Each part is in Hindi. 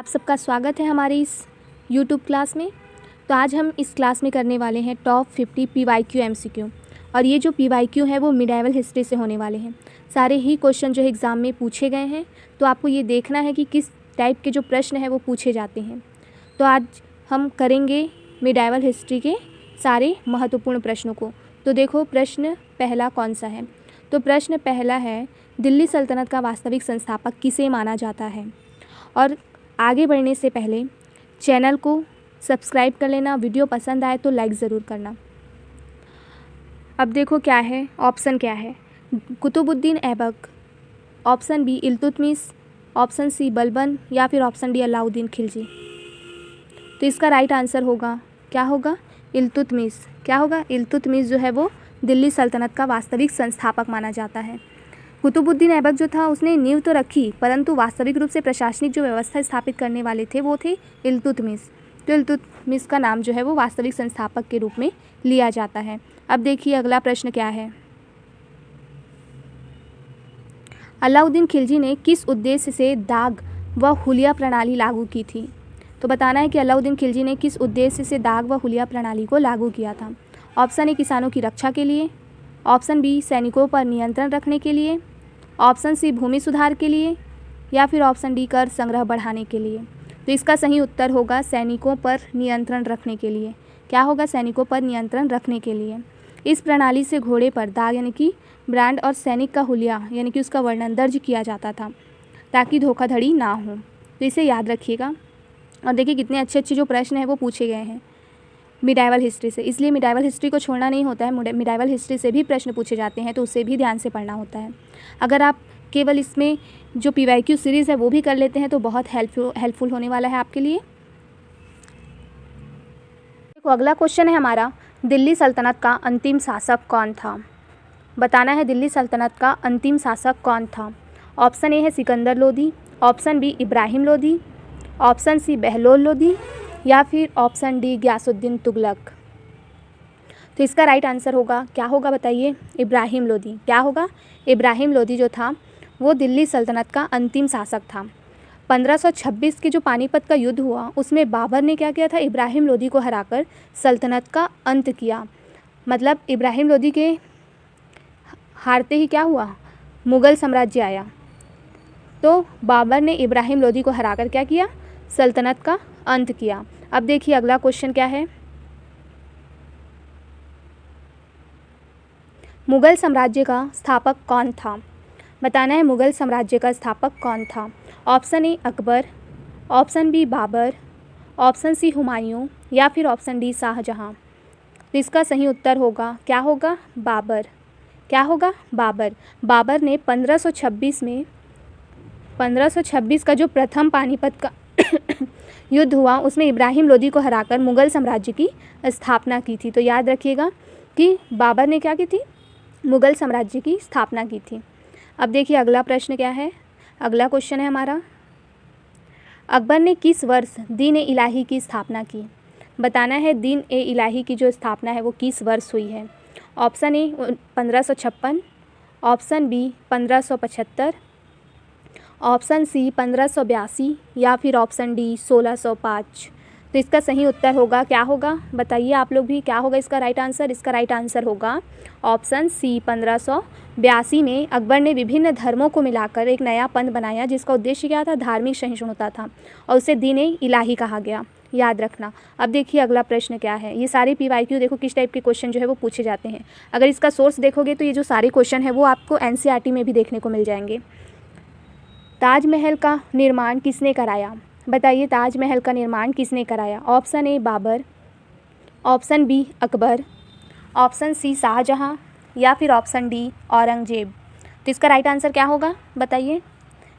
आप सबका स्वागत है हमारी इस YouTube क्लास में। तो आज हम इस क्लास में करने वाले हैं टॉप 50 PYQ MCQ। और ये जो PYQ है वो मिडाइवल हिस्ट्री से होने वाले हैं। सारे ही क्वेश्चन जो है एग्ज़ाम में पूछे गए हैं, तो आपको ये देखना है कि किस टाइप के जो प्रश्न हैं वो पूछे जाते हैं। तो आज हम करेंगे मिडाइवल हिस्ट्री के सारे महत्वपूर्ण प्रश्नों को। तो देखो प्रश्न पहला कौन सा है। तो प्रश्न पहला है, दिल्ली सल्तनत का वास्तविक संस्थापक किसे माना जाता है। और आगे बढ़ने से पहले चैनल को सब्सक्राइब कर लेना, वीडियो पसंद आए तो लाइक ज़रूर करना। अब देखो क्या है, ऑप्शन क्या है, Qutubuddin Aibak, option B Iltutmish, option C Balban या फिर ऑप्शन डी अलाउद्दीन खिलजी। तो इसका राइट आंसर होगा, क्या होगा, इल्तुतमिश। क्या होगा, इल्तुतमिश जो है वो दिल्ली सल्तनत का वास्तविक संस्थापक माना जाता है। कुतुबुद्दीन ऐबक जो था उसने नींव तो रखी, परंतु वास्तविक रूप से प्रशासनिक जो व्यवस्था स्थापित करने वाले थे वो थे इल्तुतमिश। तो इल्तुतमिश का नाम जो है वो वास्तविक संस्थापक के रूप में लिया जाता है। अब देखिए अगला प्रश्न क्या है, अलाउद्दीन खिलजी ने किस उद्देश्य से दाग व हुलिया प्रणाली लागू की थी। तो बताना है कि अलाउद्दीन खिलजी ने किस उद्देश्य से दाग व हुलिया प्रणाली को लागू किया था। ऑप्शन ए किसानों की रक्षा के लिए, ऑप्शन बी सैनिकों पर नियंत्रण रखने के लिए, ऑप्शन सी भूमि सुधार के लिए या फिर ऑप्शन डी कर संग्रह बढ़ाने के लिए। तो इसका सही उत्तर होगा सैनिकों पर नियंत्रण रखने के लिए। क्या होगा, सैनिकों पर नियंत्रण रखने के लिए। इस प्रणाली से घोड़े पर दाग यानी कि ब्रांड और सैनिक का हुलिया यानी कि उसका वर्णन दर्ज किया जाता था ताकि धोखाधड़ी ना हो। तो इसे याद रखिएगा। और देखिए कितने अच्छे अच्छे जो प्रश्न हैं वो पूछे गए हैं मिडाइवल हिस्ट्री से, इसलिए मिडाइवल हिस्ट्री को छोड़ना नहीं होता है। मिडाइवल हिस्ट्री से भी प्रश्न पूछे जाते हैं तो उसे भी ध्यान से पढ़ना होता है। अगर आप केवल इसमें जो PYQ सीरीज़ है वो भी कर लेते हैं तो बहुत हेल्पफुल होने वाला है आपके लिए। देखो अगला क्वेश्चन है हमारा, दिल्ली सल्तनत का अंतिम शासक कौन था। बताना है दिल्ली सल्तनत का अंतिम शासक कौन था। ऑप्शन ए है Sikandar Lodi, option B Ibrahim Lodi, option C Bahlol Lodi या फिर ऑप्शन डी गयासुद्दीन तुगलक। तो इसका राइट आंसर होगा, क्या होगा बताइए, इब्राहिम लोदी। क्या होगा, इब्राहिम लोदी जो था वो दिल्ली सल्तनत का अंतिम शासक था। 1526 के जो पानीपत का युद्ध हुआ उसमें बाबर ने क्या किया था, इब्राहिम लोदी को हराकर सल्तनत का अंत किया। मतलब इब्राहिम लोदी के हारते ही क्या हुआ, मुग़ल साम्राज्य आया। तो बाबर ने इब्राहिम लोदी को हराकर क्या किया, सल्तनत का अंत किया। अब देखिए अगला क्वेश्चन क्या है, मुग़ल साम्राज्य का स्थापक कौन था। बताना है मुग़ल साम्राज्य का स्थापक कौन था। Option A Akbar, option B Babur, option C Humayun या फिर ऑप्शन डी शाहजहां। तो इसका सही उत्तर होगा, क्या होगा, बाबर। क्या होगा, बाबर। बाबर ने 1526 का जो प्रथम पानीपत का युद्ध हुआ उसमें इब्राहिम लोदी को हराकर मुग़ल साम्राज्य की स्थापना की थी। तो याद रखिएगा कि बाबर ने क्या की थी, मुग़ल साम्राज्य की स्थापना की थी। अब देखिए अगला प्रश्न क्या है, अगला क्वेश्चन है हमारा, अकबर ने किस वर्ष दीन ए इलाही की स्थापना की। बताना है दीन ए इलाही की जो स्थापना है वो किस वर्ष हुई है। Option A 1556, option B 1575, option C 1582 या फिर ऑप्शन डी 1605। तो इसका सही उत्तर होगा, क्या होगा बताइए आप लोग भी, क्या होगा इसका राइट आंसर। इसका राइट आंसर होगा ऑप्शन सी 1582 में अकबर ने विभिन्न धर्मों को मिलाकर एक नया पंथ बनाया जिसका उद्देश्य क्या था, धार्मिक सहिष्णुता था और उसे दीन ए इलाही कहा गया, याद रखना। अब देखिए अगला प्रश्न क्या है, ये सारे PYQ देखो किस टाइप के क्वेश्चन जो है वो पूछे जाते हैं। अगर इसका सोर्स देखोगे तो ये जो सारे क्वेश्चन है वो आपको NCERT में भी देखने को मिल जाएंगे। ताजमहल का निर्माण किसने कराया। बताइए ताजमहल का निर्माण किसने कराया। Option A Babur, option B Akbar, option C Shahjahan या फिर ऑप्शन डी औरंगजेब। तो इसका राइट आंसर क्या होगा बताइए।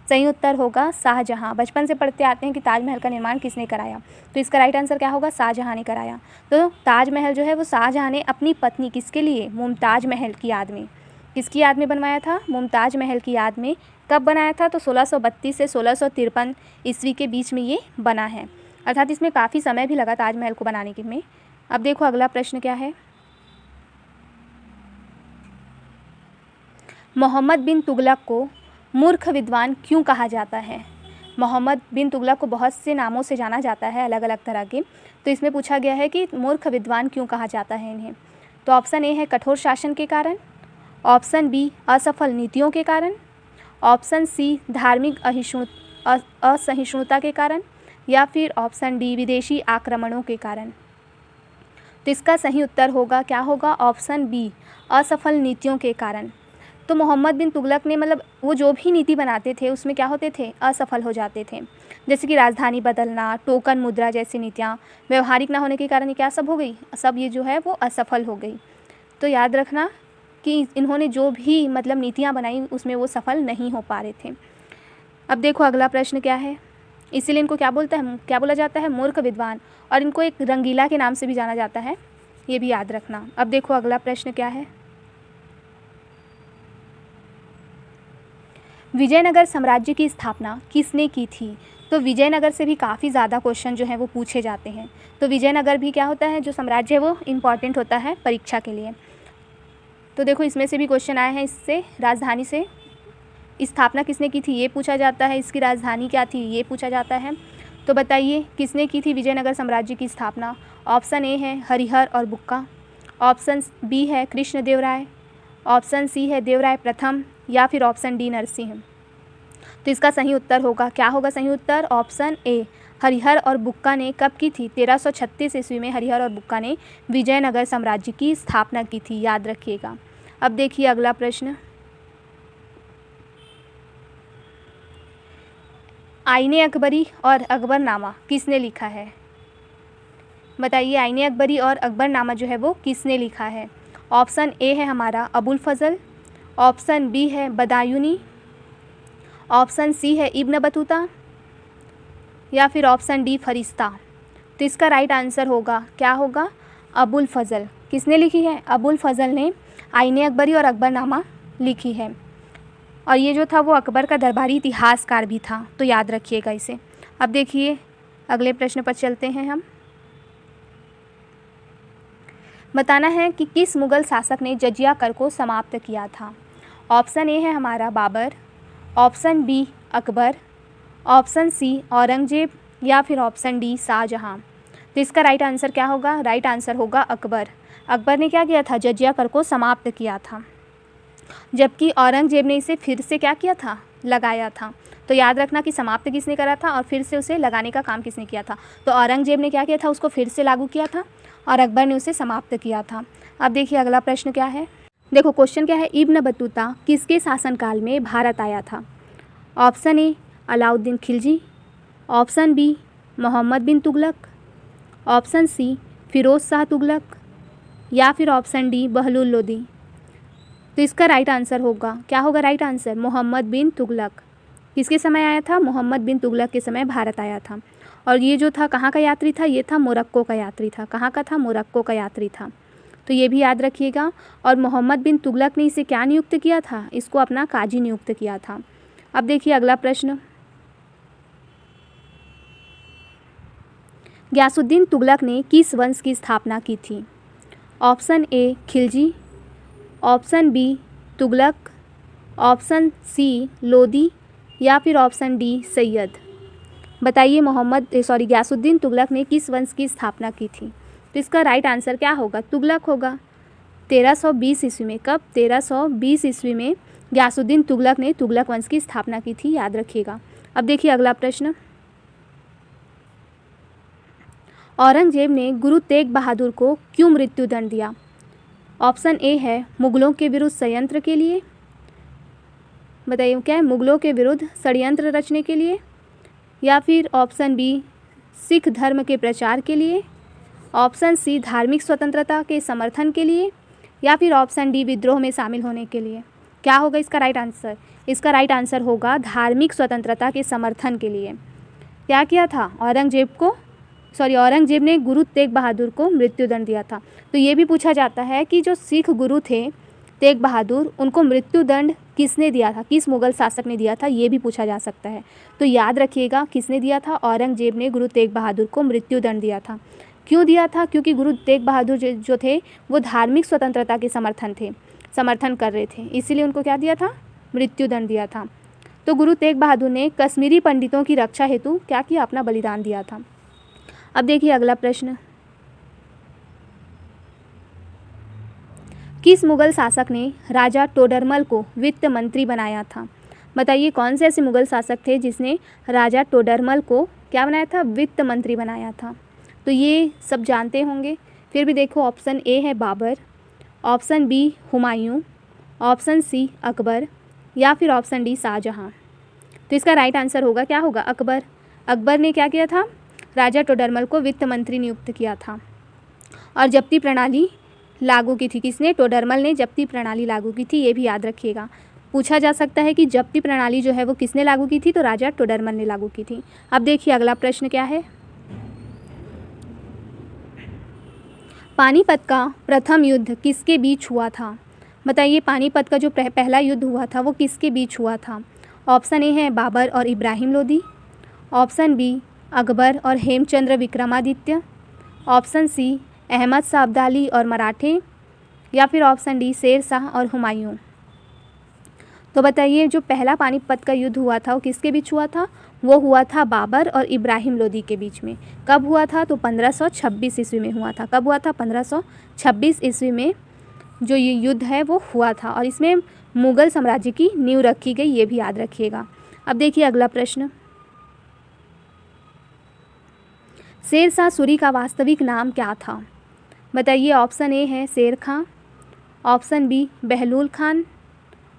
सही उत्तर होगा शाहजहां। बचपन से पढ़ते आते हैं कि ताजमहल का निर्माण किसने कराया, तो इसका राइट आंसर क्या होगा, शाहजहां ने कराया। तो ताजमहल जो है वो शाहजहां ने अपनी पत्नी किसके लिए, मुमताज़ महल की याद में, किसकी याद में बनवाया था, मुमताज़ महल की याद में। कब बनाया था, तो 1632 से 1653 ईस्वी के बीच में ये बना है, अर्थात इसमें काफ़ी समय भी लगा ताजमहल को बनाने के में। अब देखो अगला प्रश्न क्या है, मोहम्मद बिन तुगलक को मूर्ख विद्वान क्यों कहा जाता है। मोहम्मद बिन तुगलक को बहुत से नामों से जाना जाता है, अलग अलग तरह के। तो इसमें पूछा गया है कि मूर्ख विद्वान क्यों कहा जाता है इन्हें। तो ऑप्शन ए है कठोर शासन के कारण, ऑप्शन बी असफल नीतियों के कारण, ऑप्शन सी धार्मिक असहिष्णुता के कारण, या फिर ऑप्शन डी विदेशी आक्रमणों के कारण। तो इसका सही उत्तर होगा, क्या होगा, ऑप्शन बी असफल नीतियों के कारण। तो मोहम्मद बिन तुगलक ने मतलब वो जो भी नीति बनाते थे उसमें क्या होते थे, असफल हो जाते थे। जैसे कि राजधानी बदलना, टोकन मुद्रा जैसी नीतियाँ व्यवहारिक ना होने के कारण ये क्या सब हो गई, सब ये जो है वो असफल हो गई। तो याद रखना कि इन्होंने जो भी मतलब नीतियाँ बनाई उसमें वो सफल नहीं हो पा रहे थे। अब देखो अगला प्रश्न क्या है। इसीलिए इनको क्या बोला जाता है, मूर्ख विद्वान, और इनको एक रंगीला के नाम से भी जाना जाता है, ये भी याद रखना। अब देखो अगला प्रश्न क्या है। विजयनगर साम्राज्य की स्थापना किसने की थी। तो विजयनगर से भी काफ़ी ज़्यादा क्वेश्चन जो है वो पूछे जाते हैं। तो विजयनगर भी क्या होता है, जो साम्राज्य है वो इम्पॉर्टेंट होता है परीक्षा के लिए। तो देखो इसमें से भी क्वेश्चन आए हैं, इससे राजधानी से स्थापना किसने की थी ये पूछा जाता है, इसकी राजधानी क्या थी ये पूछा जाता है। तो बताइए किसने की थी विजयनगर साम्राज्य की स्थापना। ऑप्शन ए है हरिहर और बुक्का, ऑप्शन बी है कृष्णदेवराय, ऑप्शन सी है देवराय प्रथम, या फिर ऑप्शन डी नरसिंह। तो इसका सही उत्तर होगा, क्या होगा सही उत्तर, ऑप्शन ए हरिहर और बुक्का ने कब की थी, 1336 ईस्वी में हरिहर और बुक्का ने विजयनगर साम्राज्य की स्थापना की थी, याद रखिएगा। अब देखिए अगला प्रश्न। आईने अकबरी और अकबरनामा किसने लिखा है। बताइए आईने अकबरी और अकबरनामा जो है वो किसने लिखा है। ऑप्शन ए है हमारा अबुल फजल, ऑप्शन बी है बदायूनी, ऑप्शन सी है इब्न बतूता, या फिर ऑप्शन डी फरिश्ता। तो इसका राइट आंसर होगा, क्या होगा, अबुल फजल। किसने लिखी है, अबुल फजल ने आईने अकबरी और अकबरनामा लिखी है। और ये जो था वो अकबर का दरबारी इतिहासकार भी था, तो याद रखिएगा इसे। अब देखिए अगले प्रश्न पर चलते हैं हम। बताना है कि किस मुग़ल शासक ने जजिया कर को समाप्त किया था। ऑप्शन ए है हमारा Babur, option B Akbar, option C Aurangzeb, या फिर ऑप्शन डी शाहजहाँ। तो इसका राइट आंसर क्या होगा, राइट आंसर होगा अकबर। अकबर ने क्या किया था, जजिया कर को समाप्त किया था, जबकि औरंगजेब ने इसे फिर से क्या किया था, लगाया था। तो याद रखना कि समाप्त किसने करा था और फिर से उसे लगाने का काम किसने किया था। तो औरंगजेब ने क्या किया था, उसको फिर से लागू किया था, और अकबर ने उसे समाप्त किया था। अब देखिए अगला प्रश्न क्या है। देखो क्वेश्चन क्या है, इब्न बतूता किसके शासनकाल में भारत आया था। Option A Alauddin Khilji, option B Muhammad bin Tughlaq, option C Firoz Shah Tughlaq, या फिर ऑप्शन डी बहलुल लोदी। तो इसका राइट आंसर होगा, क्या होगा राइट आंसर, मोहम्मद बिन तुगलक। किसके समय आया था, मोहम्मद बिन तुगलक के समय भारत आया था। और ये जो था कहाँ का यात्री था, ये था मोरक्को का यात्री था। कहाँ का था, मोरक्को का यात्री था। तो ये भी याद रखिएगा। और मोहम्मद बिन तुगलक ने इसे क्या नियुक्त किया था, इसको अपना काजी नियुक्त किया था। अब देखिए अगला प्रश्न। गयासुद्दीन तुगलक ने किस वंश की स्थापना की थी। Option A Khilji, option B Tughlaq, option C Lodi, या फिर ऑप्शन डी सैयद। बताइए गयासुद्दीन तुगलक ने किस वंश की स्थापना की थी। तो इसका राइट आंसर क्या होगा, तुगलक होगा। 1320 ईस्वी में, कब, 1320 ईस्वी में गयासुद्दीन तुगलक ने तुगलक वंश की स्थापना की थी, याद रखिएगा। अब देखिए अगला प्रश्न। औरंगजेब ने गुरु तेग बहादुर को क्यों मृत्युदंड दिया। ऑप्शन ए है मुगलों के विरुद्ध षड्यंत्र के लिए। बताइए क्या है, मुगलों के विरुद्ध षड्यंत्र रचने के लिए, या फिर ऑप्शन बी सिख धर्म के प्रचार के लिए, ऑप्शन सी धार्मिक स्वतंत्रता के समर्थन के लिए, या फिर ऑप्शन डी विद्रोह में शामिल होने के लिए। क्या होगा इसका राइट आंसर, इसका राइट आंसर होगा धार्मिक स्वतंत्रता के समर्थन के लिए। क्या किया था, औरंगजेब ने गुरु तेग बहादुर को मृत्युदंड दिया था। तो ये भी पूछा जाता है कि जो सिख गुरु थे तेग बहादुर, उनको मृत्युदंड किसने दिया था, किस मुगल शासक ने दिया था, ये भी पूछा जा सकता है। तो याद रखिएगा किसने दिया था, औरंगजेब ने गुरु तेग बहादुर को मृत्युदंड दिया था। क्यों दिया था, क्योंकि गुरु तेग बहादुर जो थे वो धार्मिक स्वतंत्रता के समर्थन कर रहे थे, इसीलिए उनको क्या दिया था, मृत्युदंड दिया था। तो गुरु तेग बहादुर ने कश्मीरी पंडितों की रक्षा हेतु क्या किया, अपना बलिदान दिया था। अब देखिए अगला प्रश्न, किस मुगल शासक ने राजा टोडरमल को वित्त मंत्री बनाया था? बताइए कौन से ऐसे मुगल शासक थे जिसने राजा टोडरमल को क्या बनाया था, वित्त मंत्री बनाया था? तो ये सब जानते होंगे, फिर भी देखो ऑप्शन ए है Babur, option B Humayun, option C Akbar या फिर ऑप्शन डी शाहजहां। तो इसका राइट आंसर होगा क्या होगा, अकबर। अकबर ने क्या किया था, राजा टोडरमल को वित्त मंत्री नियुक्त किया था और जब्ती प्रणाली लागू की थी। किसने, टोडरमल ने जब्ती प्रणाली लागू की थी, ये भी याद रखिएगा। पूछा जा सकता है कि जब्ती प्रणाली जो है वो किसने लागू की थी, तो राजा टोडरमल ने लागू की थी। अब देखिए अगला प्रश्न क्या है, पानीपत का प्रथम युद्ध किसके बीच हुआ था? बताइए पानीपत का जो पहला युद्ध हुआ था वो किसके बीच हुआ था? ऑप्शन ए है बाबर और इब्राहिम लोदी, ऑप्शन बी अकबर और हेमचंद्र विक्रमादित्य, ऑप्शन सी अहमद शाह अब्दाली और मराठे या फिर ऑप्शन डी शेर शाह और हुमायूं। तो बताइए जो पहला पानीपत का युद्ध हुआ था वो किसके बीच हुआ था? वो हुआ था बाबर और इब्राहिम लोदी के बीच में। कब हुआ था? तो 1526 ईस्वी में हुआ था। कब हुआ था? 1526 ईस्वी में जो ये युद्ध है वो हुआ था और इसमें मुगल साम्राज्य की नींव रखी गई, ये भी याद रखिएगा। अब देखिए अगला प्रश्न, शेर शाह सूरी का वास्तविक नाम क्या था? बताइए ऑप्शन ए है Sher Khan, option B Bahlul Khan,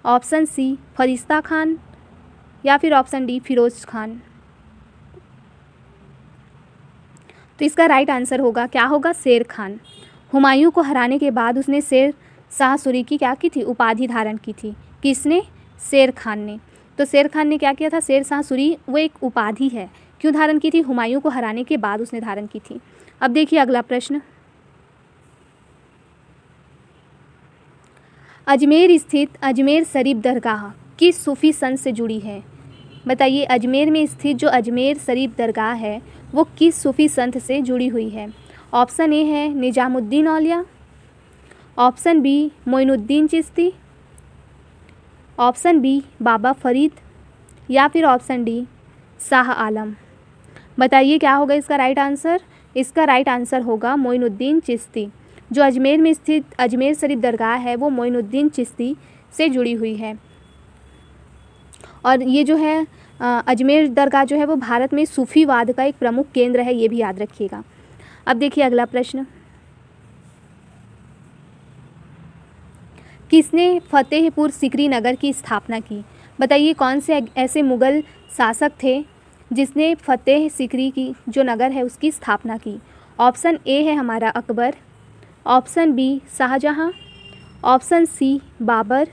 option C Farishta Khan या फिर ऑप्शन डी फिरोज खान। तो इसका राइट आंसर होगा क्या होगा, शेर खान। हुमायूं को हराने के बाद उसने शेर शाह सूरी की क्या की थी, उपाधि धारण की थी। किसने? शेर खान ने। तो शेर खान ने क्या किया था, शेर शाह सूरी वो एक उपाधि है, क्यों धारण की थी? हुमायूं को हराने के बाद उसने धारण की थी। अब देखिए अगला प्रश्न, अजमेर स्थित अजमेर शरीफ दरगाह किस सूफी संत से जुड़ी है? बताइए अजमेर में स्थित जो अजमेर शरीफ दरगाह है वो किस सूफी संत से जुड़ी हुई है? ऑप्शन ए है Nizamuddin Auliya, option B Moinuddin Chishti, option B Baba Farid या फिर ऑप्शन डी शाह आलम। बताइए क्या होगा इसका राइट आंसर? इसका राइट आंसर होगा मोइनुद्दीन चिश्ती। जो अजमेर में स्थित अजमेर शरीफ दरगाह है वो मोइनुद्दीन चिश्ती से जुड़ी हुई है और ये जो है अजमेर दरगाह जो है वो भारत में सूफीवाद का एक प्रमुख केंद्र है, ये भी याद रखिएगा। अब देखिए अगला प्रश्न, किसने फतेहपुर सिकरी नगर की स्थापना की? बताइए कौन से ऐसे मुगल शासक थे जिसने फतेह सिकरी की जो नगर है उसकी स्थापना की? ऑप्शन ए है हमारा Akbar, option B Shahjahan, option C Babur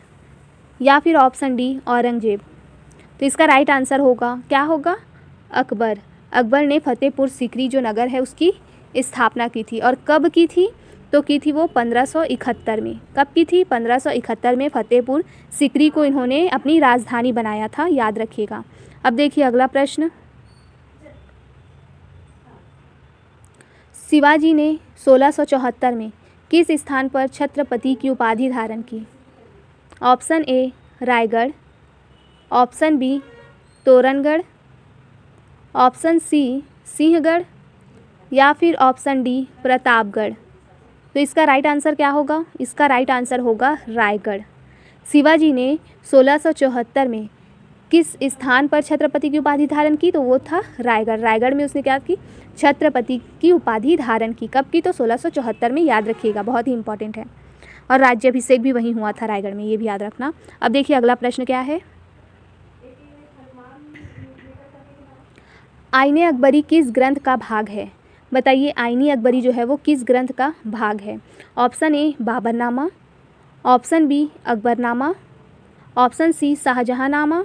या फिर ऑप्शन डी औरंगजेब। तो इसका राइट आंसर होगा क्या होगा, अकबर। अकबर ने फतेहपुर सिकरी जो नगर है उसकी स्थापना की थी और कब की थी? तो की थी वो 1571 में। कब की थी? 1571 में फतेहपुर सिकरी को इन्होंने अपनी राजधानी बनाया था, याद रखिएगा। अब देखिए अगला प्रश्न, शिवाजी ने 1674 में किस स्थान पर छत्रपति की उपाधि धारण की? Option A Raigarh, option B Torangarh, option C Sinhagad या फिर ऑप्शन डी प्रतापगढ़। तो इसका राइट आंसर क्या होगा? इसका राइट आंसर होगा रायगढ़। शिवाजी ने 1674 में किस स्थान पर छत्रपति की उपाधि धारण की? तो वो था रायगढ़। रायगढ़ में उसने क्या की? छत्रपति की उपाधि धारण की। कब की? तो 1674 में, याद रखिएगा, बहुत ही इंपॉर्टेंट है। और राज्याभिषेक भी वहीं हुआ था रायगढ़ में, ये भी याद रखना। अब देखिए अगला प्रश्न क्या है, आईने अकबरी किस ग्रंथ का भाग है? बताइए आईने अकबरी जो है वो किस ग्रंथ का भाग है? Option A Baburnama, option B Akbarnama, option C Shahjahannama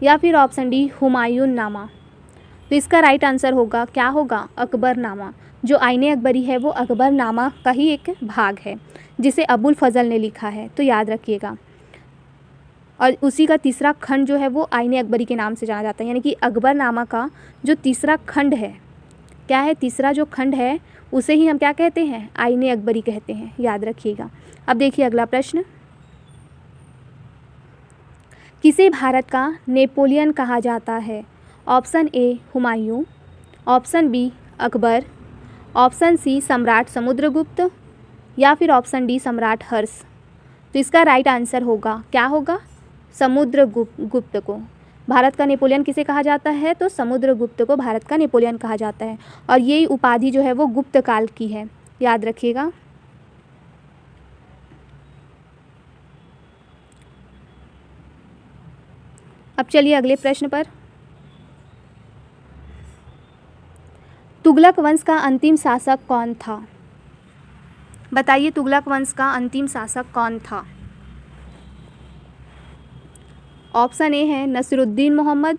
या फिर ऑप्शन डी हुमायूं नामा। तो इसका राइट आंसर होगा क्या होगा? अकबरनामा। जो आईने अकबरी है वो अकबरनामा का ही एक भाग है जिसे अबुल फजल ने लिखा है, तो याद रखिएगा। और उसी का तीसरा खंड जो है वो आईने अकबरी के नाम से जाना जाता है, यानी कि अकबरनामा का जो तीसरा खंड है, क्या है? तीसरा जो खंड है उसे ही हम क्या कहते हैं? आईने अकबरी कहते हैं, याद रखिएगा। अब देखिए अगला प्रश्न, किसे भारत का नेपोलियन कहा जाता है? Option A Humayun, option B Akbar, option C सम्राट समुद्रगुप्त या फिर ऑप्शन डी सम्राट हर्ष। तो इसका राइट आंसर होगा, क्या होगा? समुद्रगुप्त को भारत का नेपोलियन किसे कहा जाता है? तो समुद्रगुप्त को भारत का नेपोलियन कहा जाता है। और यही उपाधि जो है वो गुप्त काल की है, याद रखिएगा। अब चलिए अगले प्रश्न पर। तुगलक वंश का अंतिम शासक कौन था? बताइए, तुगलक वंश का अंतिम शासक कौन था? ऑप्शन ए है नसीरुद्दीन मोहम्मद,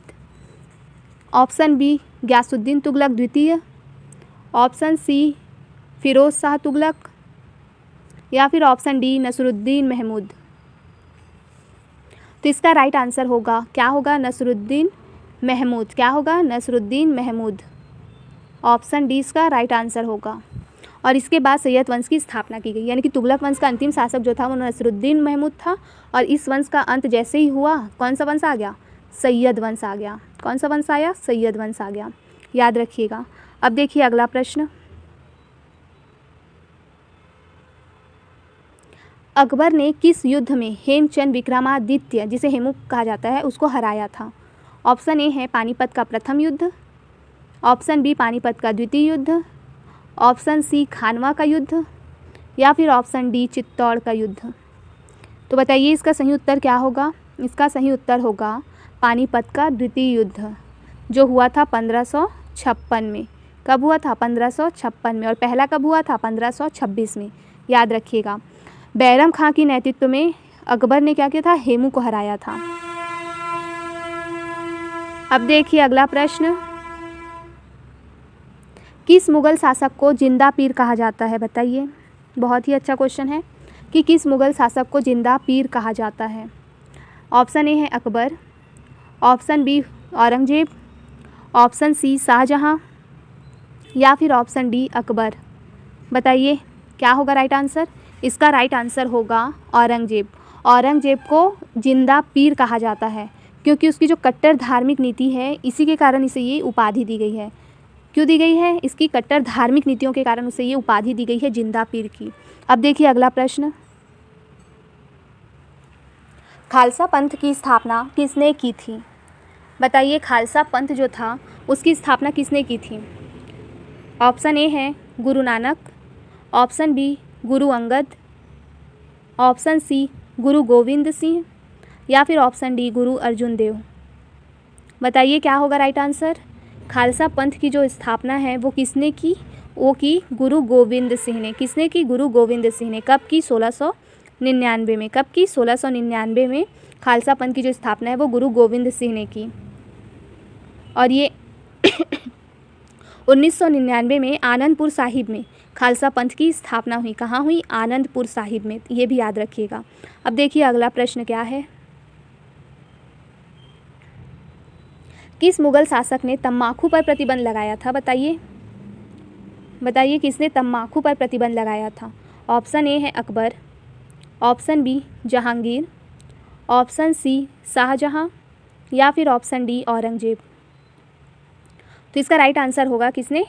ऑप्शन बी गयासुद्दीन तुगलक द्वितीय, ऑप्शन सी फिरोज शाह तुगलक या फिर ऑप्शन डी नसीरुद्दीन महमूद। तो इसका राइट आंसर होगा, क्या होगा? नसीरुद्दीन महमूद। क्या होगा? नसीरुद्दीन महमूद। ऑप्शन डी इसका राइट आंसर होगा। और इसके बाद सैयद वंश की स्थापना की गई, यानी कि तुगलक वंश का अंतिम शासक जो था वो नसीरुद्दीन महमूद था। और इस वंश का अंत जैसे ही हुआ, कौन सा वंश आ गया? सैयद वंश आ गया। कौन सा वंश आया? सैयद वंश आ गया, याद रखिएगा। अब देखिए अगला प्रश्न। अकबर ने किस युद्ध में हेमचंद विक्रमादित्य, जिसे हेमू कहा जाता है, उसको हराया था? ऑप्शन ए है पानीपत का प्रथम युद्ध, ऑप्शन बी पानीपत का द्वितीय युद्ध, ऑप्शन सी खानवा का युद्ध या फिर ऑप्शन डी चित्तौड़ का युद्ध। तो बताइए इसका सही उत्तर क्या होगा? इसका सही उत्तर होगा पानीपत का द्वितीय युद्ध, जो हुआ था 1556 में। कब हुआ था? 1556 में। और पहला कब हुआ था? 1526 में, याद रखिएगा। बैरम खां की नेतृत्व में अकबर ने क्या किया था? हेमू को हराया था। अब देखिए अगला प्रश्न। किस मुगल शासक को जिंदा पीर कहा जाता है? बताइए, बहुत ही अच्छा क्वेश्चन है कि किस मुगल शासक को जिंदा पीर कहा जाता है? ऑप्शन ए है Akbar, option B Aurangzeb, option C Shahjahan या फिर ऑप्शन डी अकबर। बताइए क्या होगा राइट आंसर? इसका राइट आंसर होगा औरंगजेब। औरंगजेब को जिंदा पीर कहा जाता है क्योंकि उसकी जो कट्टर धार्मिक नीति है, इसी के कारण इसे ये उपाधि दी गई है। क्यों दी गई है? इसकी कट्टर धार्मिक नीतियों के कारण उसे ये उपाधि दी गई है जिंदा पीर की। अब देखिए अगला प्रश्न। खालसा पंथ की स्थापना किसने की थी? बताइए खालसा पंथ जो था उसकी स्थापना किसने की थी? ऑप्शन ए है Guru Nanak, option B Guru Angad, option C गुरु गोविंद सिंह या फिर ऑप्शन डी गुरु अर्जुन देव। बताइए क्या होगा राइट आंसर? खालसा पंथ की जो स्थापना है वो किसने की? वो की गुरु गोविंद सिंह ने। किसने की? गुरु गोविंद सिंह ने। कब की? 1699 में। कब की? 1699 में खालसा पंथ की जो स्थापना है वो गुरु गोविंद सिंह ने की। और ये 1999 में आनंदपुर साहिब में खालसा पंथ की स्थापना हुई। कहाँ हुई? आनंदपुर साहिब में। ये भी याद रखिएगा। अब देखिए अगला प्रश्न क्या है। किस मुगल शासक ने तम्बाकू पर प्रतिबंध लगाया था? बताइए, बताइए किसने तम्बाकू पर प्रतिबंध लगाया था? ऑप्शन ए है Akbar, option B Jahangir, option C Shahjahan या फिर ऑप्शन डी औरंगजेब। तो इसका राइट आंसर होगा किसने?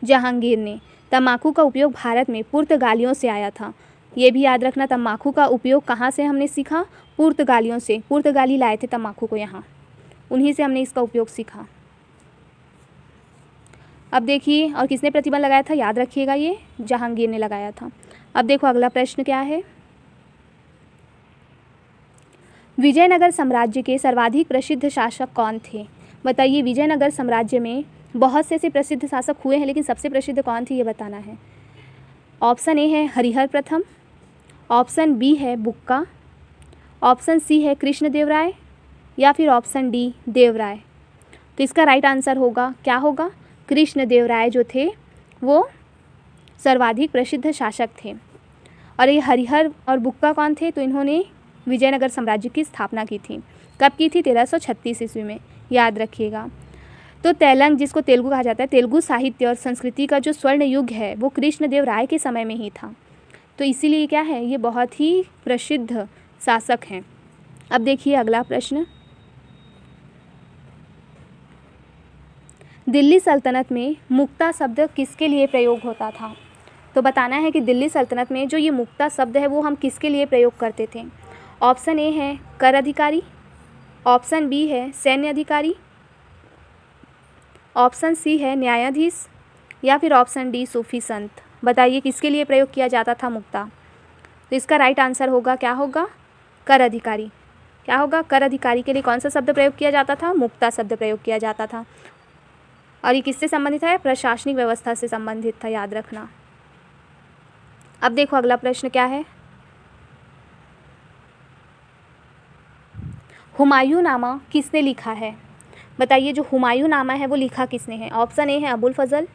जहांगीर ने। तम्बाकू का उपयोग भारत में पुर्तगालियों से आया था। ये भी याद रखना, तम्बाकू का उपयोग कहाँ से हमने सीखा? पुर्तगालियों से। पुर्तगाली लाए थे तम्बाकू को यहाँ, उन्हीं से हमने इसका उपयोग सीखा। अब देखिए, और किसने प्रतिबंध लगाया था? याद रखिएगा, ये जहांगीर ने लगाया था। अब देखो अगला प्रश्न क्या है। विजयनगर साम्राज्य के सर्वाधिक प्रसिद्ध शासक कौन थे? बताइए, विजयनगर साम्राज्य में बहुत से ऐसे प्रसिद्ध शासक हुए हैं, लेकिन सबसे प्रसिद्ध कौन थे ये बताना है। ऑप्शन ए है हरिहर प्रथम, ऑप्शन बी है बुक्का, ऑप्शन सी है कृष्णदेवराय या फिर ऑप्शन डी देवराय। तो इसका राइट आंसर होगा, क्या होगा? कृष्णदेवराय जो थे वो सर्वाधिक प्रसिद्ध शासक थे। और ये हरिहर और बुक्का कौन थे? तो इन्होंने विजयनगर साम्राज्य की स्थापना की थी। कब की थी? 1336 ईस्वी में, याद रखिएगा। तो तेलंग, जिसको तेलुगु कहा जाता है, तेलुगु साहित्य और संस्कृति का जो स्वर्ण युग है वो कृष्णदेवराय के समय में ही था। तो इसीलिए क्या है, ये बहुत ही प्रसिद्ध शासक हैं। अब देखिए अगला प्रश्न, दिल्ली सल्तनत में मुक्ता शब्द किसके लिए प्रयोग होता था? तो बताना है कि दिल्ली सल्तनत में जो ये मुक्ता शब्द है वो हम किसके लिए प्रयोग करते थे। ऑप्शन ए है कर अधिकारी, ऑप्शन बी है सैन्य अधिकारी, ऑप्शन सी है न्यायाधीश, या फिर ऑप्शन डी सूफी संत। बताइए किसके लिए प्रयोग किया जाता था मुक्ता? तो इसका राइट आंसर होगा, क्या होगा? कर अधिकारी। क्या होगा? कर अधिकारी के लिए कौन सा शब्द प्रयोग किया जाता था? मुक्ता शब्द प्रयोग किया जाता था। और ये किससे संबंधित है? प्रशासनिक व्यवस्था से संबंधित था, याद रखना। अब देखो अगला प्रश्न क्या है, हुमायूंनामा किसने लिखा है? बताइए जो हुमायूंनामा है वो लिखा किसने है? ऑप्शन ए है अबुल फजल,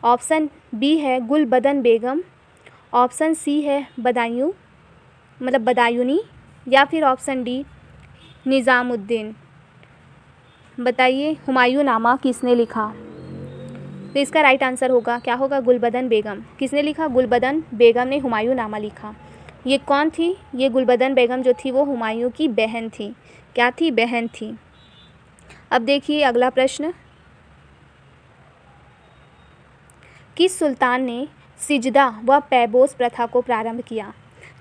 ऑप्शन बी है गुलबदन बेगम, ऑप्शन सी है बदायूनी, या फिर ऑप्शन डी निज़ामुद्दीन। बताइए हुमायूंनामा किसने लिखा? तो इसका राइट आंसर होगा, क्या होगा? गुलबदन बेगम। किसने लिखा? गुलबदन बेगम ने हुमायूंनामा लिखा। ये कौन थी? ये गुलबदन बेगम जो थी वो हुमायूं की बहन थी। क्या थी? बहन थी। अब देखिए अगला प्रश्न, किस सुल्तान ने सिजदा व पैबोस प्रथा को प्रारंभ किया?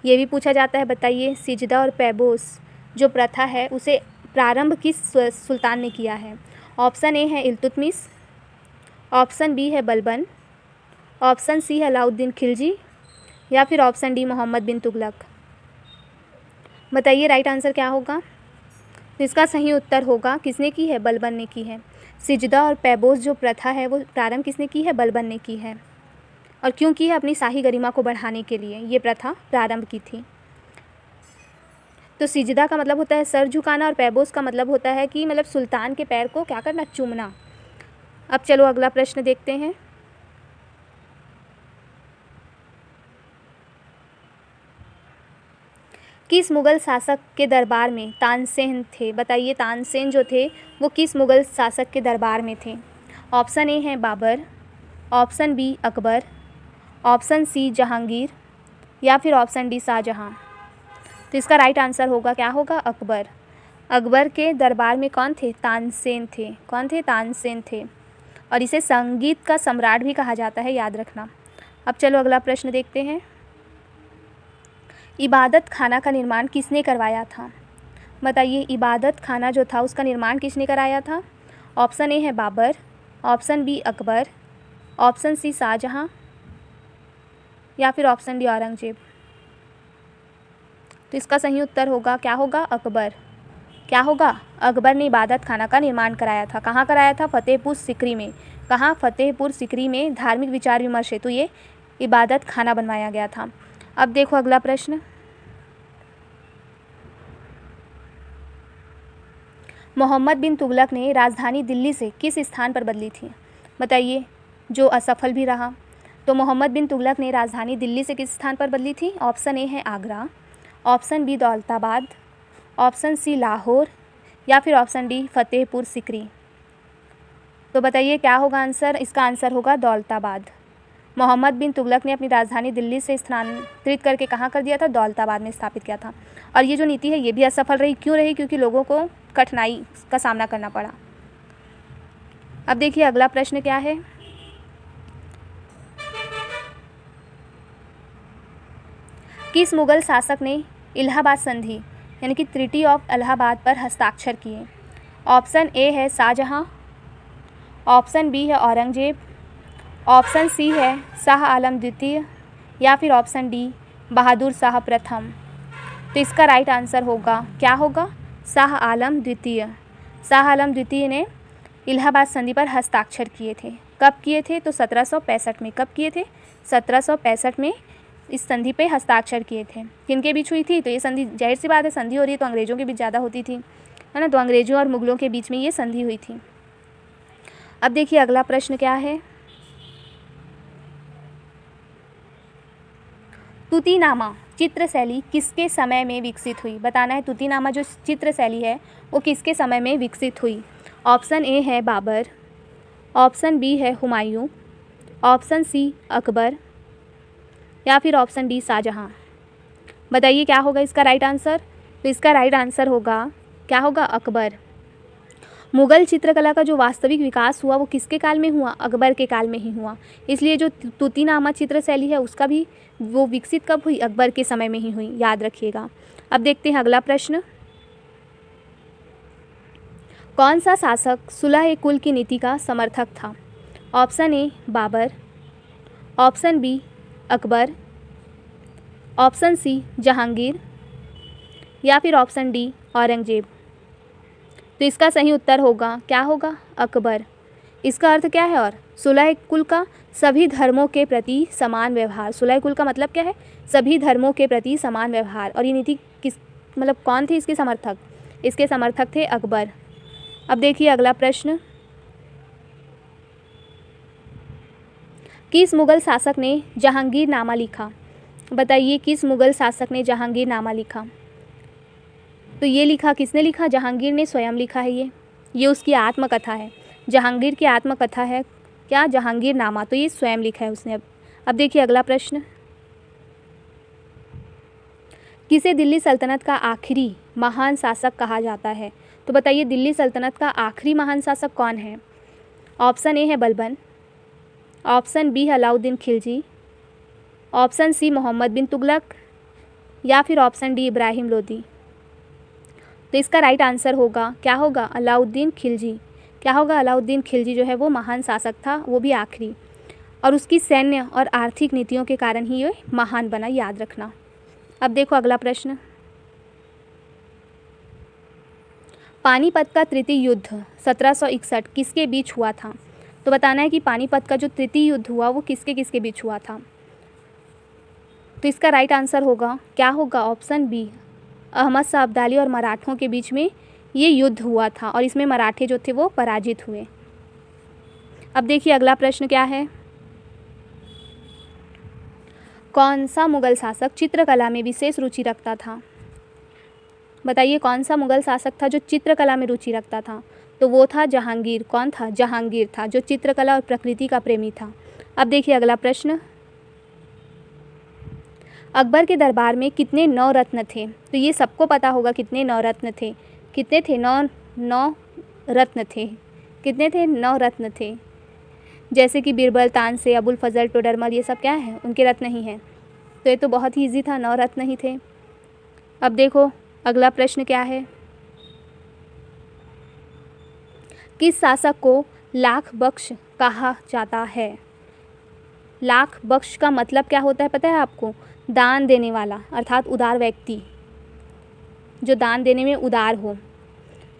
ये भी पूछा जाता है। बताइए सिजदा और पैबोस जो प्रथा है उसे प्रारंभ किस सुल्तान ने किया है? ऑप्शन ए है इल्तुतमिश, ऑप्शन बी है बलबन, ऑप्शन सी है अलाउद्दीन खिलजी, या फिर ऑप्शन डी मोहम्मद बिन तुगलक। बताइए राइट आंसर क्या होगा? तो इसका सही उत्तर होगा, किसने की है? बलबन ने की है। सिजदा और पैबोस जो प्रथा है वो प्रारंभ किसने की है? बलबन ने की है। और क्यों की है? अपनी शाही गरिमा को बढ़ाने के लिए ये प्रथा प्रारंभ की थी। तो सिजदा का मतलब होता है सर झुकाना, और पैबोस का मतलब होता है कि मतलब सुल्तान के पैर को क्या करना? चूमना। अब चलो अगला प्रश्न देखते हैं, किस मुग़ल शासक के दरबार में तानसेन थे? बताइए तानसेन जो थे वो किस मुग़ल शासक के दरबार में थे? ऑप्शन ए है Babur, option B Akbar, option C Jahangir, या फिर ऑप्शन डी शाहजहां। तो इसका राइट आंसर होगा, क्या होगा? अकबर। अकबर के दरबार में कौन थे? तानसेन थे। कौन थे? तानसेन थे। और इसे संगीत का सम्राट भी कहा जाता है, याद रखना। अब चलो अगला प्रश्न देखते हैं, इबादत खाना का निर्माण किसने करवाया था? बताइए इबादत खाना जो था उसका निर्माण किसने कराया था? ऑप्शन ए है Babur, option B Akbar, option C Shahjahan, या फिर ऑप्शन डी औरंगजेब। तो इसका सही उत्तर होगा, क्या होगा? अकबर। क्या होगा? अकबर ने इबादत खाना का निर्माण कराया था। कहाँ कराया था? फतेहपुर सिकरी में। कहाँ? फतेहपुर सिकरी में धार्मिक विचार विमर्श हेतु ये इबादत खाना बनवाया गया था। अब देखो अगला प्रश्न, मोहम्मद बिन तुगलक ने राजधानी दिल्ली से किस स्थान पर बदली थी? बताइए जो असफल भी रहा। तो मोहम्मद बिन तुगलक ने राजधानी दिल्ली से किस स्थान पर बदली थी? ऑप्शन ए है Agra, option B Daulatabad, option C Lahore, या फिर ऑप्शन डी फतेहपुर सिकरी। तो बताइए क्या होगा आंसर? इसका आंसर होगा दौलताबाद। मोहम्मद बिन तुगलक ने अपनी राजधानी दिल्ली से स्थानांतरित करके कहाँ कर दिया था? दौलताबाद में स्थापित किया था। और ये जो नीति है ये भी असफल रही। क्यों रही? क्योंकि लोगों को कठिनाई का सामना करना पड़ा। अब देखिए अगला प्रश्न क्या है, किस मुगल शासक ने इलाहाबाद संधि यानी कि ट्रीटी ऑफ इलाहाबाद पर हस्ताक्षर किए? ऑप्शन ए है शाहजहां, ऑप्शन बी है औरंगजेब, ऑप्शन सी है शाह आलम द्वितीय, या फिर ऑप्शन डी बहादुर शाह प्रथम। तो इसका राइट आंसर होगा, क्या होगा? शाह आलम द्वितीय। शाह आलम द्वितीय ने इलाहाबाद संधि पर हस्ताक्षर किए थे। कब किए थे? तो 1765 में। कब किए थे? 1765 में इस संधि पे हस्ताक्षर किए थे। किनके बीच हुई थी? तो ये संधि, जाहिर सी बात है संधि हो रही है तो अंग्रेज़ों के बीच ज़्यादा होती थी, है ना। तो अंग्रेज़ों और मुगलों के बीच में ये संधि हुई थी। अब देखिए अगला प्रश्न क्या है, तूतीनामा चित्र शैली किसके समय में विकसित हुई? बताना है तूतीनामा जो चित्र शैली है वो किसके समय में विकसित हुई? ऑप्शन ए है बाबर, ऑप्शन बी है हुमायूं, ऑप्शन सी अकबर, या फिर ऑप्शन डी शाहजहां। बताइए क्या होगा इसका राइट आंसर? तो इसका राइट आंसर होगा, क्या होगा, अकबर। मुगल चित्रकला का जो वास्तविक विकास हुआ वो किसके काल में हुआ, अकबर के काल में ही हुआ। इसलिए जो तूतीनामा चित्र शैली है उसका भी वो विकसित कब हुई, अकबर के समय में ही हुई, याद रखिएगा। अब देखते हैं अगला प्रश्न। कौन सा शासक सुलह कुल की नीति का समर्थक था? Option A Babur, option B Akbar, option C Jahangir, या फिर ऑप्शन डी औरंगजेब। तो इसका सही उत्तर होगा, क्या होगा, अकबर। इसका अर्थ क्या है, और सुलह कुल का सभी धर्मों के प्रति समान व्यवहार। सुलह कुल का मतलब क्या है, सभी धर्मों के प्रति समान व्यवहार। और ये नीति किस मतलब कौन थे इसके समर्थक? इसके समर्थक थे अकबर। अब देखिए अगला प्रश्न। किस मुगल शासक ने जहांगीरनामा लिखा? बताइए किस मुगल शासक ने जहांगीरनामा लिखा? तो ये लिखा किसने लिखा? जहांगीर ने स्वयं लिखा है। ये उसकी आत्मकथा है। जहांगीर की आत्मकथा है क्या, जहांगीरनामा। तो ये स्वयं लिखा है उसने। अब देखिए अगला प्रश्न। किसे दिल्ली सल्तनत का आखिरी महान शासक कहा जाता है? तो बताइए दिल्ली सल्तनत का आखिरी महान शासक कौन है? ऑप्शन ए है Balban, option B Alauddin Khilji, option C Mohammad bin Tughlaq, या फिर ऑप्शन डी इब्राहिम लोदी। तो इसका राइट आंसर होगा, क्या होगा, अलाउद्दीन खिलजी। क्या होगा, अलाउद्दीन खिलजी जो है वो महान शासक था, वो भी आखिरी। और उसकी सैन्य और आर्थिक नीतियों के कारण ही ये महान बना, याद रखना। अब देखो अगला प्रश्न। पानीपत का तृतीय युद्ध 1761 किसके बीच हुआ था? तो बताना है कि पानीपत का जो तृतीय युद्ध हुआ वो किसके किसके बीच हुआ था। तो इसका राइट आंसर होगा, क्या होगा, ऑप्शन बी अहमद शाह अब्दाली और मराठों के बीच में ये युद्ध हुआ था, और इसमें मराठे जो थे वो पराजित हुए। अब देखिए अगला प्रश्न क्या है। कौन सा मुगल शासक चित्रकला में विशेष रुचि रखता था? बताइए कौन सा मुगल शासक था जो चित्रकला में रुचि रखता था? तो वो था जहांगीर। कौन था? जहांगीर था, जो चित्रकला और प्रकृति का प्रेमी था। अब देखिए अगला प्रश्न। अकबर के दरबार में कितने नवरत्न थे? तो ये सबको पता होगा कितने नवरत्न थे। कितने थे? नौ रत्न थे। कितने थे? 9 रत्न थे। जैसे कि बीरबल, तानसेन, अबुल फजल, टोडरमल, ये सब क्या है, उनके रत्न ही हैं। तो ये तो बहुत ही ईजी था, 9 रत्न ही थे। अब देखो अगला प्रश्न क्या है। किस शासक को लाख बख्श कहा जाता है? लाख बख्श का मतलब क्या होता है पता है आपको? दान देने वाला, अर्थात उदार व्यक्ति, जो दान देने में उदार हो।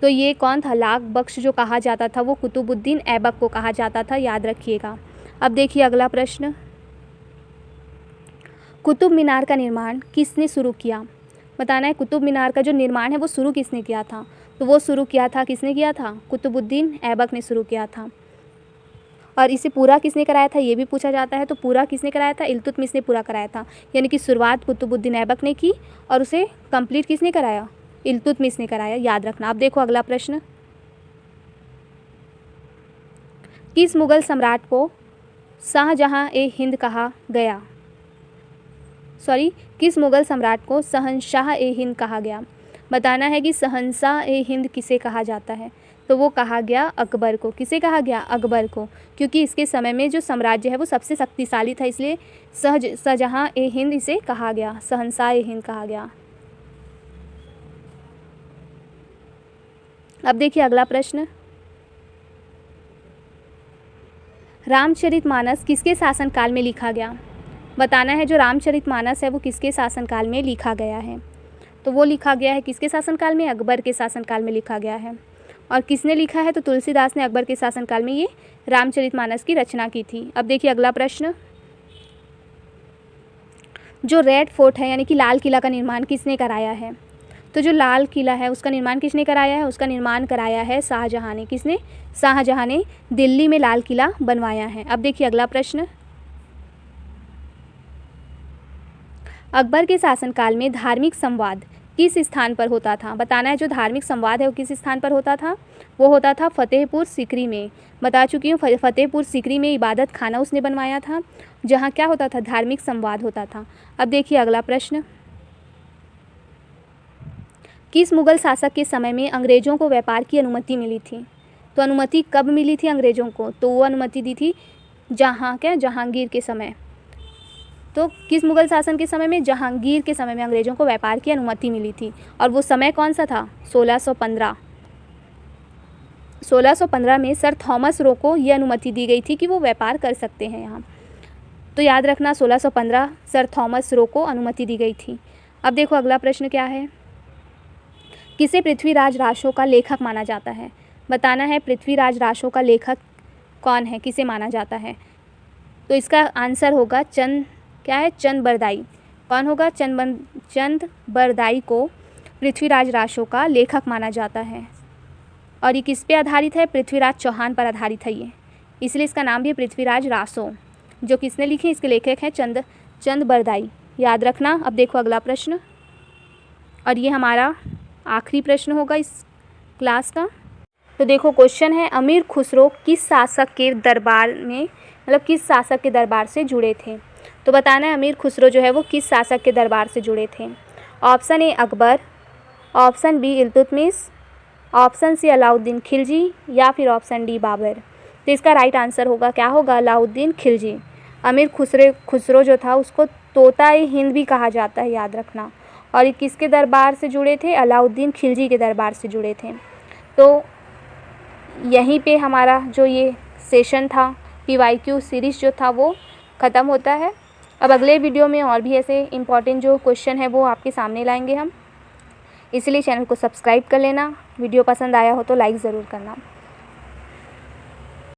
तो ये कौन था? लाख बख्श जो कहा जाता था वो कुतुबुद्दीन ऐबक को कहा जाता था, याद रखिएगा। अब देखिए अगला प्रश्न। कुतुब मीनार का निर्माण किसने शुरू किया? बताना है कुतुब मीनार का जो निर्माण है वो शुरू किसने किया था? तो वो शुरू किया था, किसने किया था? कुतुबुद्दीन ऐबक ने शुरू किया था। और इसे पूरा किसने कराया था ये भी पूछा जाता है। तो पूरा किसने कराया था? इल्तुतमिश ने पूरा कराया था। यानी कि शुरुआत कुतुबुद्दीन ऐबक ने की और उसे कंप्लीट किसने कराया? इल्तुतमिश ने कराया, याद रखना। अब देखो अगला प्रश्न। किस मुगल सम्राट को शाहजहां ए हिंद कहा गया? किस मुगल सम्राट को शहंशाह ए हिंद कहा गया? बताना है कि शहंशाह ए हिंद किसे कहा जाता है? तो वो कहा गया अकबर को। किसे कहा गया? अकबर को, क्योंकि इसके समय में जो साम्राज्य है वो सबसे शक्तिशाली था, इसलिए शाहजहां ए हिंद इसे कहा गया, शहंशाह ए हिंद कहा गया। अब देखिए अगला प्रश्न। रामचरितमानस किसके शासनकाल में लिखा गया? बताना है जो रामचरितमानस है वो किसके शासनकाल में लिखा गया है? तो वो लिखा गया है किसके शासनकाल में? अकबर के शासनकाल में लिखा गया है। और किसने लिखा है? तो तुलसीदास ने अकबर के शासनकाल में ये रामचरितमानस की रचना की थी। अब देखिए अगला प्रश्न। जो रेड फोर्ट है यानी कि लाल किला का निर्माण किसने कराया है? तो जो लाल किला है उसका निर्माण किसने कराया है? उसका निर्माण कराया है शाहजहां ने। किसने? शाहजहां ने दिल्ली में लाल किला बनवाया है। अब देखिए अगला प्रश्न। अकबर के शासनकाल में धार्मिक संवाद किस स्थान पर होता था? बताना है जो धार्मिक संवाद है वो किस स्थान पर होता था? वो होता था फतेहपुर सीकरी में। बता चुकी हूँ, फतेहपुर सीकरी में इबादत खाना उसने बनवाया था, जहाँ क्या होता था? धार्मिक संवाद होता था। अब देखिए अगला प्रश्न। किस मुग़ल शासक के समय में अंग्रेज़ों को व्यापार की अनुमति मिली थी? तो अनुमति कब मिली थी अंग्रेज़ों को? तो वो अनुमति दी थी जहांगीर के समय। तो किस मुग़ल शासन के समय में? जहांगीर के समय में अंग्रेज़ों को व्यापार की अनुमति मिली थी। और वो समय कौन सा था? 1615 में सर थॉमस रो को ये अनुमति दी गई थी कि वो व्यापार कर सकते हैं यहाँ। तो याद रखना 1615 सर थॉमस रो को अनुमति दी गई थी। अब देखो अगला प्रश्न क्या है, किसे पृथ्वीराज रासो का लेखक माना जाता है? बताना है पृथ्वीराज रासो का लेखक कौन है, किसे माना जाता है? तो इसका आंसर होगा चंद बरदाई। कौन होगा? चंद बरदाई को पृथ्वीराज रासो का लेखक माना जाता है। और ये किस पे आधारित है? पृथ्वीराज चौहान पर आधारित है ये, इसलिए इसका नाम भी है पृथ्वीराज रासो। जो किसने लिखे? इसके लेखक हैं चंद बरदाई। याद रखना। अब देखो अगला प्रश्न, और ये हमारा आखिरी प्रश्न होगा इस क्लास का। तो देखो क्वेश्चन है, अमीर खुसरो किस शासक के दरबार में, मतलब किस शासक के दरबार से जुड़े थे? तो बताना है अमीर खुसरो जो है वो किस शासक के दरबार से जुड़े थे। Option A Akbar, option B Iltutmish, option C Alauddin Khilji, या फिर ऑप्शन डी बाबर। तो इसका राइट आंसर होगा क्या होगा? अलाउद्दीन खिलजी। अमीर खुसरो जो था उसको तोता ए हिंद भी कहा जाता है, याद रखना। और ये किसके दरबार से जुड़े थे? अलाउद्दीन खिलजी के दरबार से जुड़े थे। तो यहीं पे हमारा जो ये सेशन था PYQ सीरीज़ जो था वो ख़त्म होता है। अब अगले वीडियो में और भी ऐसे इम्पॉर्टेंट जो क्वेश्चन है वो आपके सामने लाएंगे हम, इसलिए चैनल को सब्सक्राइब कर लेना। वीडियो पसंद आया हो तो लाइक ज़रूर करना।